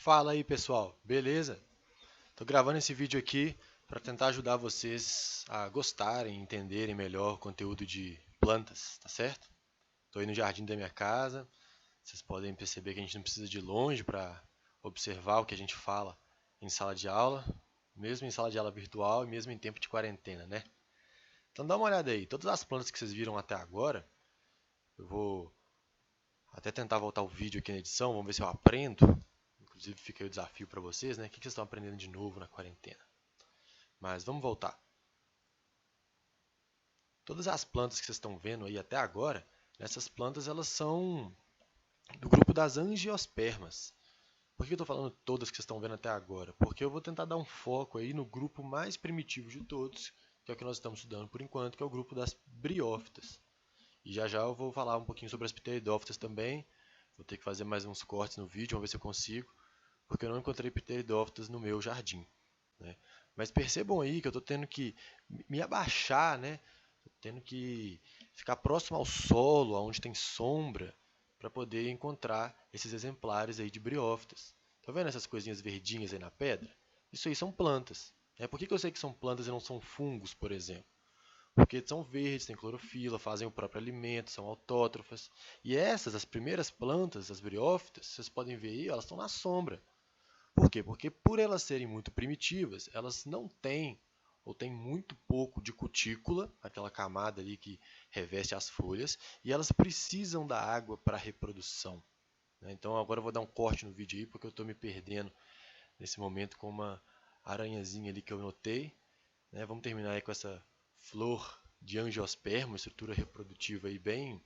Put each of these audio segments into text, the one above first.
Fala aí pessoal, beleza? Tô gravando esse vídeo aqui para tentar ajudar vocês a gostarem, entenderem melhor o conteúdo de plantas, tá certo? Tô aí no jardim da minha casa, vocês podem perceber que a gente não precisa de ir longe para observar o que a gente fala em sala de aula, mesmo em sala de aula virtual e mesmo em tempo de quarentena, né? Então dá uma olhada aí, todas as plantas que vocês viram até agora, eu vou até tentar voltar o vídeo aqui na edição, vamos ver se eu aprendo. Inclusive fica aí o desafio para vocês, né? O que vocês estão aprendendo de novo na quarentena? Mas vamos voltar. Todas as plantas que vocês estão vendo aí até agora, essas plantas elas são do grupo das angiospermas. Por que eu estou falando todas que vocês estão vendo até agora? Porque eu vou tentar dar um foco aí no grupo mais primitivo de todos, que é o que nós estamos estudando por enquanto, que é o grupo das briófitas. E já já eu vou falar um pouquinho sobre as pteridófitas também. Vou ter que fazer mais uns cortes no vídeo, vamos ver se eu consigo, porque eu não encontrei pteridófitas no meu jardim, né? Mas percebam aí que eu estou tendo que me abaixar, né? Tendo que ficar próximo ao solo, onde tem sombra, para poder encontrar esses exemplares aí de briófitas. Tá vendo essas coisinhas verdinhas aí na pedra? Isso aí são plantas. Por que eu sei que são plantas e não são fungos, por exemplo? Porque são verdes, têm clorofila, fazem o próprio alimento, são autótrofas. E essas, as primeiras plantas, as briófitas, vocês podem ver aí, elas estão na sombra. Por quê? Porque por elas serem muito primitivas, elas não têm ou têm muito pouco de cutícula, aquela camada ali que reveste as folhas, e elas precisam da água para a reprodução, né? Então agora eu vou dar um corte no vídeo aí porque eu estou me perdendo nesse momento com uma aranhazinha ali que eu notei, né? Vamos terminar aí com essa flor de angiosperma, uma estrutura reprodutiva aí bem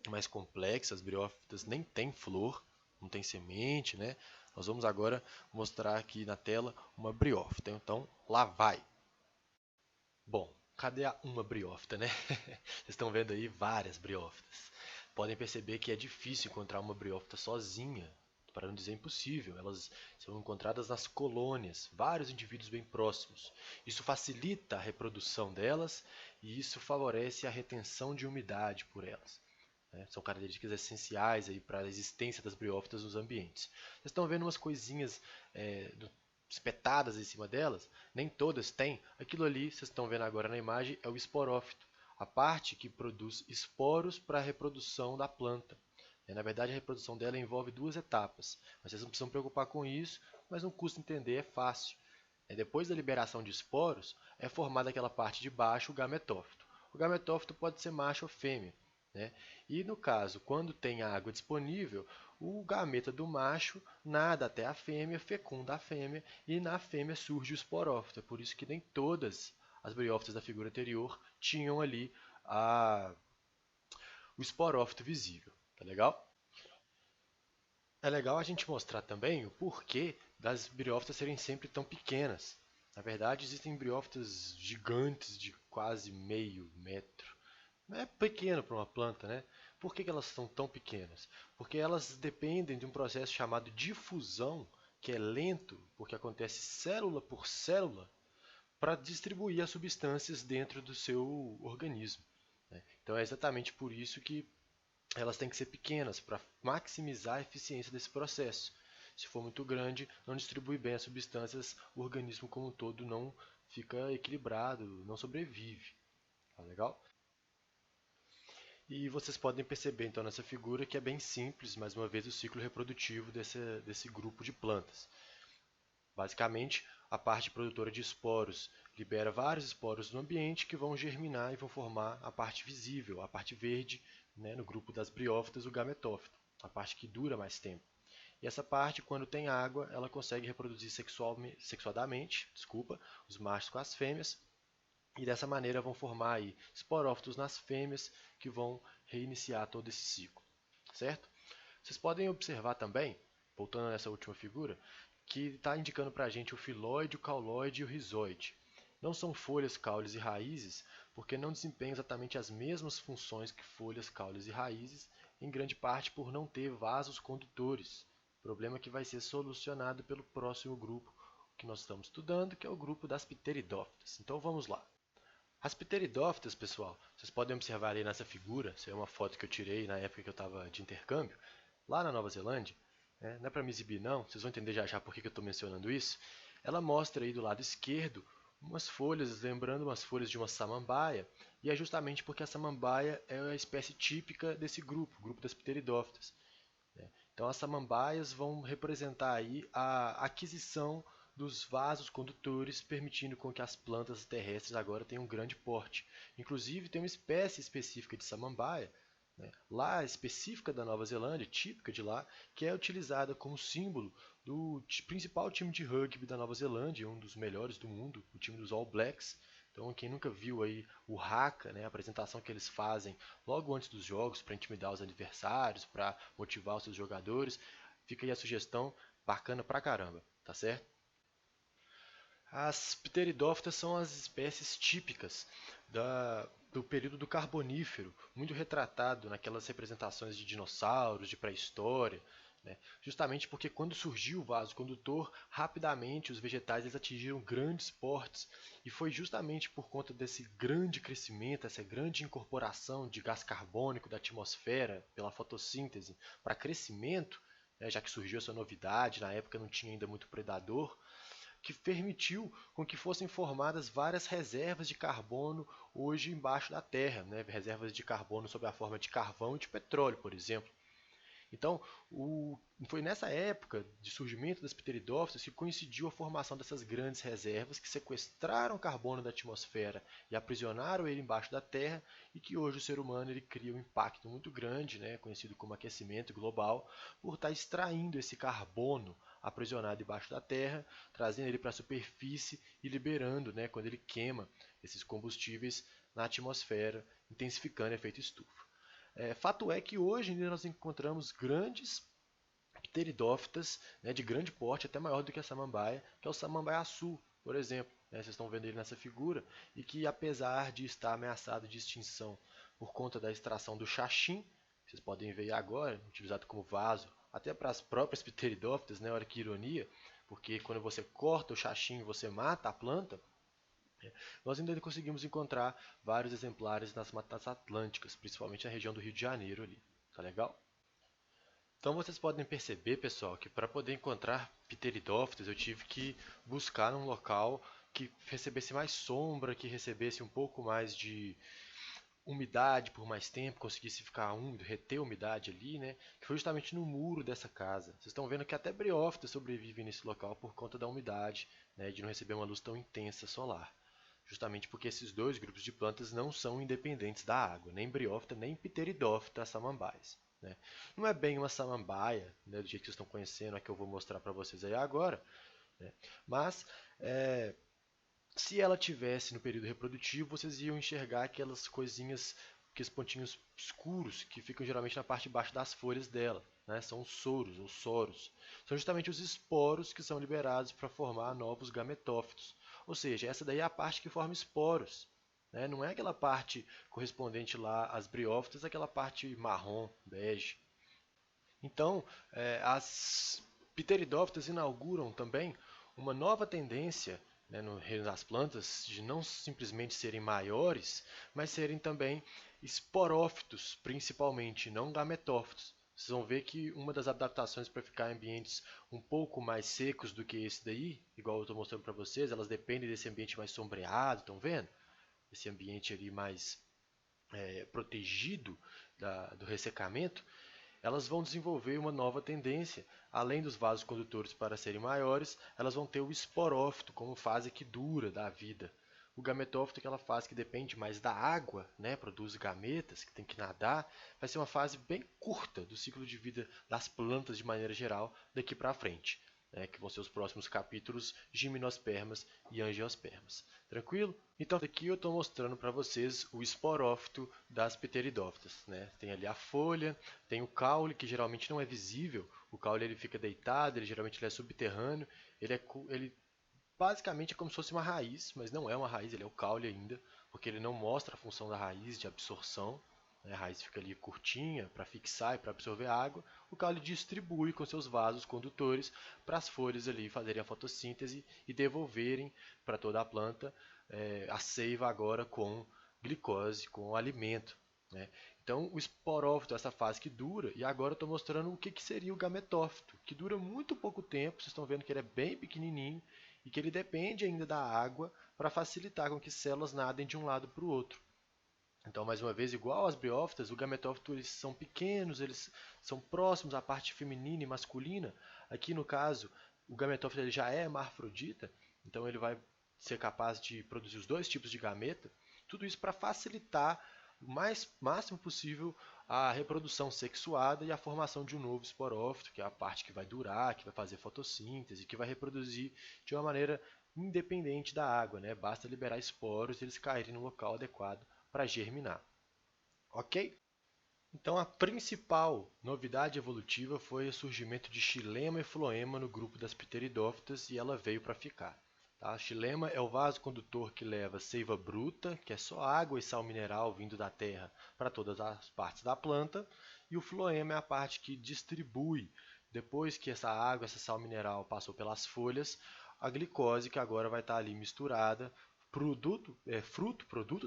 mais complexa. As briófitas nem têm flor, não tem semente, né? Nós vamos agora mostrar aqui na tela uma briófita. Então, lá vai. Bom, cadê a uma briófita, né? Vocês estão vendo aí várias briófitas. Podem perceber que é difícil encontrar uma briófita sozinha, para não dizer impossível. Elas são encontradas nas colônias, vários indivíduos bem próximos. Isso facilita a reprodução delas e isso favorece a retenção de umidade por elas, né? São características essenciais aí para a existência das briófitas nos ambientes. Vocês estão vendo umas coisinhas espetadas em cima delas? Nem todas têm. Aquilo ali, vocês estão vendo agora na imagem, é o esporófito, a parte que produz esporos para a reprodução da planta. Na verdade, a reprodução dela envolve duas etapas, mas vocês não precisam preocupar com isso, mas não custa entender, é fácil. Depois da liberação de esporos, é formada aquela parte de baixo, o gametófito. O gametófito pode ser macho ou fêmea, né? E no caso, quando tem água disponível, o gameta do macho nada até a fêmea, fecunda a fêmea e na fêmea surge o esporófito. É por isso que nem todas as briófitas da figura anterior tinham ali o esporófito visível. Tá legal? É legal a gente mostrar também o porquê das briófitas serem sempre tão pequenas. Na verdade, existem briófitas gigantes de quase meio metro. É pequeno para uma planta, né? Por que elas são tão pequenas? Porque elas dependem de um processo chamado difusão, que é lento, porque acontece célula por célula, para distribuir as substâncias dentro do seu organismo, né? Então é exatamente por isso que elas têm que ser pequenas, para maximizar a eficiência desse processo. Se for muito grande, não distribui bem as substâncias, o organismo como um todo não fica equilibrado, não sobrevive. Tá legal? E vocês podem perceber então nessa figura que é bem simples, mais uma vez, o ciclo reprodutivo desse grupo de plantas. Basicamente, a parte produtora de esporos libera vários esporos no ambiente que vão germinar e vão formar a parte visível, a parte verde, né, no grupo das briófitas, o gametófito, a parte que dura mais tempo. E essa parte, quando tem água, ela consegue reproduzir sexuadamente, os machos com as fêmeas, e dessa maneira vão formar aí esporófitos nas fêmeas que vão reiniciar todo esse ciclo, certo? Vocês podem observar também, voltando nessa última figura, que está indicando para a gente o filóide, o cauloide e o rizoide. Não são folhas, caules e raízes, porque não desempenham exatamente as mesmas funções que folhas, caules e raízes, em grande parte por não ter vasos condutores. Problema que vai ser solucionado pelo próximo grupo que nós estamos estudando, que é o grupo das pteridófitas. Então vamos lá. As pteridófitas, pessoal, vocês podem observar ali nessa figura, essa é uma foto que eu tirei na época que eu estava de intercâmbio, lá na Nova Zelândia. né? Não é para me exibir não, vocês vão entender já já por que eu estou mencionando isso. Ela mostra aí do lado esquerdo umas folhas, lembrando umas folhas de uma samambaia, e é justamente porque a samambaia é a espécie típica desse grupo, o grupo das pteridófitas, né? Então as samambaias vão representar aí a aquisição dos vasos condutores, permitindo com que as plantas terrestres agora tenham um grande porte. Inclusive tem uma espécie específica de samambaia, né, lá específica da Nova Zelândia, típica de lá, que é utilizada como símbolo do principal time de rugby da Nova Zelândia, um dos melhores do mundo, o time dos All Blacks. Então, quem nunca viu aí o haka, né, a apresentação que eles fazem logo antes dos jogos para intimidar os adversários, para motivar os seus jogadores, fica aí a sugestão, bacana pra caramba, tá certo? As pteridófitas são as espécies típicas do período do Carbonífero, muito retratado naquelas representações de dinossauros, de pré-história, né? Justamente porque quando surgiu o vaso condutor, rapidamente os vegetais eles atingiram grandes portes, e foi justamente por conta desse grande crescimento, essa grande incorporação de gás carbônico da atmosfera pela fotossíntese para crescimento, né, já que surgiu essa novidade, na época não tinha ainda muito predador, que permitiu com que fossem formadas várias reservas de carbono hoje embaixo da Terra, né? Reservas de carbono sob a forma de carvão e de petróleo, por exemplo. Então, foi nessa época de surgimento das pteridófitas que coincidiu a formação dessas grandes reservas que sequestraram carbono da atmosfera e aprisionaram ele embaixo da Terra, e que hoje o ser humano ele cria um impacto muito grande, né, conhecido como aquecimento global, por estar extraindo esse carbono aprisionado embaixo da Terra, trazendo ele para a superfície e liberando, né, quando ele queima esses combustíveis na atmosfera, intensificando o efeito estufa. Fato é que hoje ainda nós encontramos grandes pteridófitas, né, de grande porte, até maior do que a samambaia, que é o samambaia-açu, por exemplo, né, vocês estão vendo ele nessa figura, e que apesar de estar ameaçado de extinção por conta da extração do xaxim, vocês podem ver agora, utilizado como vaso, até para as próprias pteridófitas, né, olha que ironia, porque quando você corta o xaxim você mata a planta, nós ainda conseguimos encontrar vários exemplares nas matas atlânticas, principalmente na região do Rio de Janeiro ali. Tá legal? Então vocês podem perceber, pessoal, que para poder encontrar pteridófitas eu tive que buscar um local que recebesse mais sombra, que recebesse um pouco mais de umidade por mais tempo, conseguisse ficar úmido, reter a umidade ali, né? Que foi justamente no muro dessa casa. Vocês estão vendo que até briófitas sobrevivem nesse local por conta da umidade, né? De não receber uma luz tão intensa solar. Justamente porque esses dois grupos de plantas não são independentes da água, nem briófita, nem pteridófita samambaias, né? Não é bem uma samambaia, né, do jeito que vocês estão conhecendo, é que eu vou mostrar para vocês aí agora, né? Mas se ela tivesse no período reprodutivo, vocês iam enxergar aquelas coisinhas, aqueles pontinhos escuros que ficam geralmente na parte de baixo das folhas dela, né? São os soros ou soros. São justamente os esporos que são liberados para formar novos gametófitos. Ou seja, essa daí é a parte que forma esporos, né? Não é aquela parte correspondente lá às briófitas, aquela parte marrom, bege. Então, as pteridófitas inauguram também uma nova tendência, né, no reino das plantas, de não simplesmente serem maiores, mas serem também esporófitos, principalmente, não gametófitos. Vocês vão ver que uma das adaptações para ficar em ambientes um pouco mais secos do que esse daí, igual eu estou mostrando para vocês, elas dependem desse ambiente mais sombreado, estão vendo? Esse ambiente ali mais protegido do ressecamento, elas vão desenvolver uma nova tendência. Além dos vasos condutores para serem maiores, elas vão ter o esporófito como fase que dura da vida. O gametófito, aquela fase que depende mais da água, né, produz gametas, que tem que nadar, vai ser uma fase bem curta do ciclo de vida das plantas de maneira geral daqui para frente, né, que vão ser os próximos capítulos, gimnospermas e angiospermas. Tranquilo? Então aqui eu estou mostrando para vocês o esporófito das pteridófitas, né? Tem ali a folha, tem o caule, que geralmente não é visível. O caule ele fica deitado, ele é subterrâneo. Ele basicamente é como se fosse uma raiz, mas não é uma raiz, ele é o caule ainda, porque ele não mostra a função da raiz de absorção, né? A raiz fica ali curtinha para fixar e para absorver água. O caule distribui com seus vasos condutores para as folhas ali fazerem a fotossíntese e devolverem para toda a planta a seiva agora com glicose, com o alimento, né? Então, o esporófito é essa fase que dura, e agora eu estou mostrando o que seria o gametófito, que dura muito pouco tempo, vocês estão vendo que ele é bem pequenininho e que ele depende ainda da água para facilitar com que células nadem de um lado para o outro. Então, mais uma vez, igual às briófitas, o gametófito eles são pequenos, eles são próximos à parte feminina e masculina. Aqui, no caso, o gametófito ele já é hermafrodita, então ele vai ser capaz de produzir os dois tipos de gameta. Tudo isso para facilitar o máximo possível a reprodução sexuada e a formação de um novo esporófito, que é a parte que vai durar, que vai fazer fotossíntese, que vai reproduzir de uma maneira independente da água, né? Basta liberar esporos e eles caírem no local adequado para germinar. Ok? Então a principal novidade evolutiva foi o surgimento de xilema e floema no grupo das pteridófitas e ela veio para ficar. Tá? A xilema é o vaso condutor que leva seiva bruta, que é só água e sal mineral vindo da terra para todas as partes da planta, e o floema é a parte que distribui, depois que essa água, essa sal mineral passou pelas folhas, a glicose que agora vai estar ali misturada, produto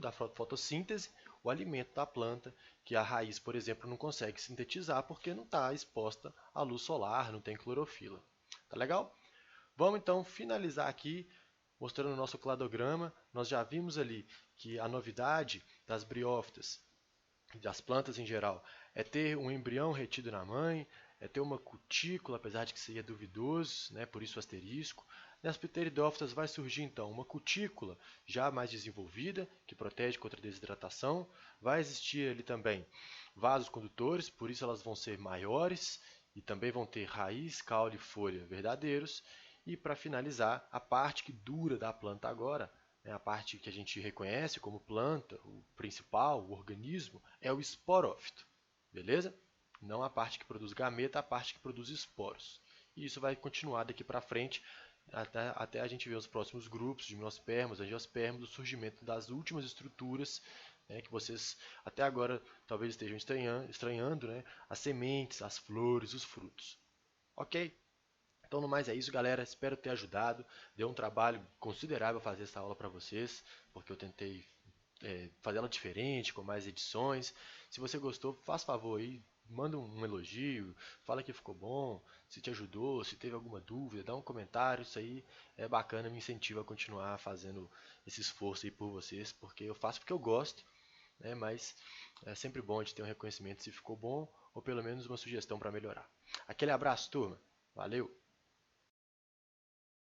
da fotossíntese, o alimento da planta, que a raiz, por exemplo, não consegue sintetizar porque não está exposta à luz solar, não tem clorofila. Tá legal? Vamos então finalizar aqui mostrando o nosso cladograma. Nós já vimos ali que a novidade das briófitas, das plantas em geral, é ter um embrião retido na mãe, é ter uma cutícula, apesar de que seria duvidoso, né, por isso o asterisco. Nas pteridófitas vai surgir então uma cutícula já mais desenvolvida, que protege contra a desidratação. Vai existir ali também vasos condutores, por isso elas vão ser maiores e também vão ter raiz, caule e folha verdadeiros. E para finalizar, a parte que dura da planta agora, né, a parte que a gente reconhece como planta, o principal, o organismo, é o esporófito. Beleza? Não a parte que produz gameta, a parte que produz esporos. E isso vai continuar daqui para frente até a gente ver os próximos grupos de gimnospermos, angiospermos, o surgimento das últimas estruturas, né, que vocês até agora talvez estejam estranhando, né, as sementes, as flores, os frutos. Ok? Então, no mais é isso, galera. Espero ter ajudado. Deu um trabalho considerável fazer essa aula para vocês, porque eu tentei fazer ela diferente, com mais edições. Se você gostou, faz favor aí, manda um elogio, fala que ficou bom, se te ajudou, se teve alguma dúvida, dá um comentário. Isso aí é bacana, me incentiva a continuar fazendo esse esforço aí por vocês, porque eu faço porque eu gosto, né? Mas é sempre bom de ter um reconhecimento se ficou bom, ou pelo menos uma sugestão para melhorar. Aquele abraço, turma. Valeu!